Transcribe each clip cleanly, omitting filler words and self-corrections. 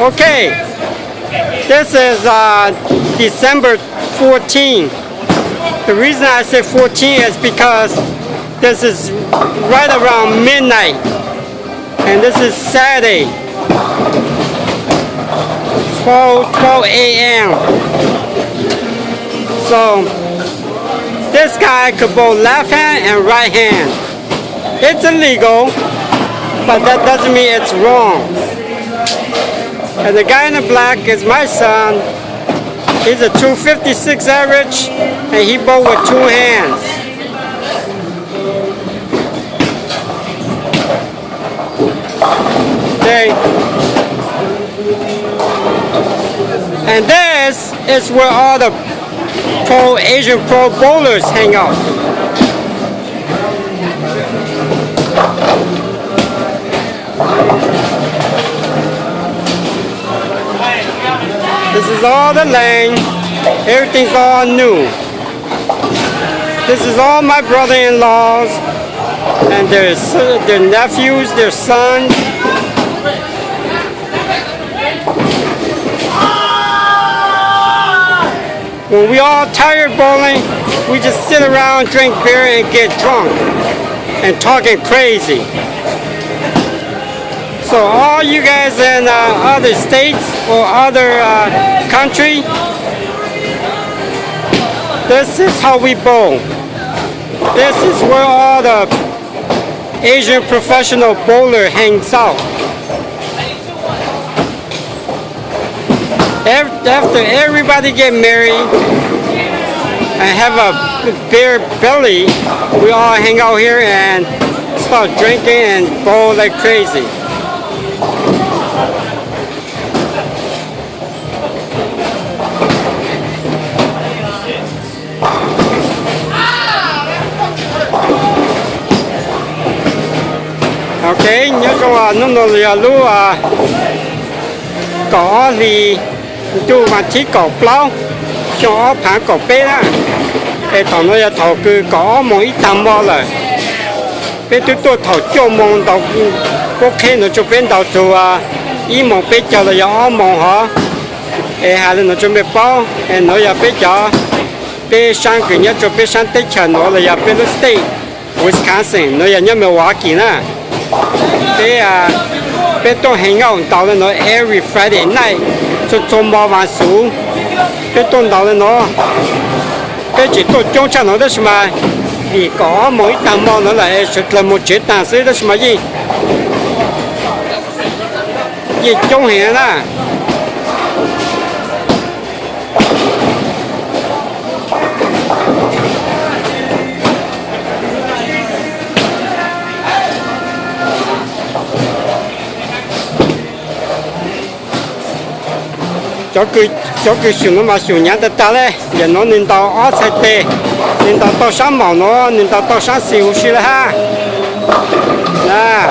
Okay, this is December 14. The reason I say 14 is because this is right around midnight, and this is Saturday, 12 a.m. So this guy could bowl left hand and right hand. It's illegal, but that doesn't mean it's wrong. And the guy in the black is my son. He's a 256 average, and he bowled with two hands. Okay. And this is where all the Asian pro bowlers hang out. This is all the lane. Everything's all new. This is all my brother-in-laws and their nephews, their sons. When we all tired bowling, we just sit around, drink beer, and get drunk and talking crazy. So all you guys in other states or other country, this is how we bowl. This is where all the Asian professional bowler hangs out. After everybody get married and have a beer belly, we all hang out here and start drinking and bowl like crazy. Okay, nhớ cho nó là lu cỏ thì tu mà chỉ cỏ plau cho phá cỏ bé á, để thằng nó là thầu cứ cỏ một ít tầm bao rồi, bé tôi thầu cho mong đầu có khi nó cho bên đầu cho ý mong bé cho là gió mong hả, để hai lần nó cho bé bao, để nó là bé cho bé sang cái nhớ cho bé sang tết chờ nó là bé nó stay Wisconsin, nó là nhớ Milwaukee nè. Bé tôi hang out到了nó every Friday night 就做毛玩书，bé tôi到了nó，bé chỉ tôi trong trang nó đó什么，你搞某一单毛nó lại是là một chế单是đó什么gì，也中行啦。cho cái sườn nó mà sườn nhát ta đấy, giờ nó nên tao ở sai tê, nên tao sáng màu nó nên tao sáng xíu xí là ha, nè,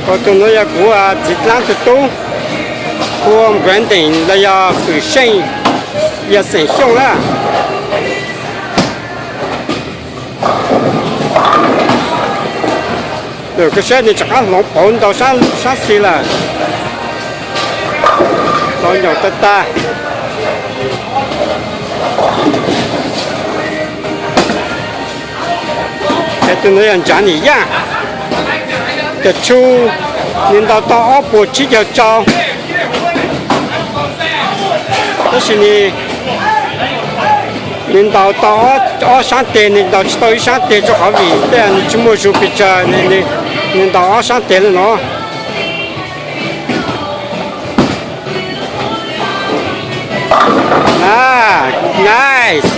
còn tụi nó giờ của chỉ làm từ tu, của ông quản định là giờ khử sinh, giờ sản xuất啦. Rồi cái xe này chắc là nó bốn tao sáng xí là. Nó nhỏ ta cái tụi nó ăn chán gì ya cái chú nên tao ở bộ chỉ cho đó là gì nên tao ở sáng tiền nên tao tới sáng tiền cho họ vì để anh chúng mua số bị chờ nên tao ở sáng tiền nó. Ah, nice.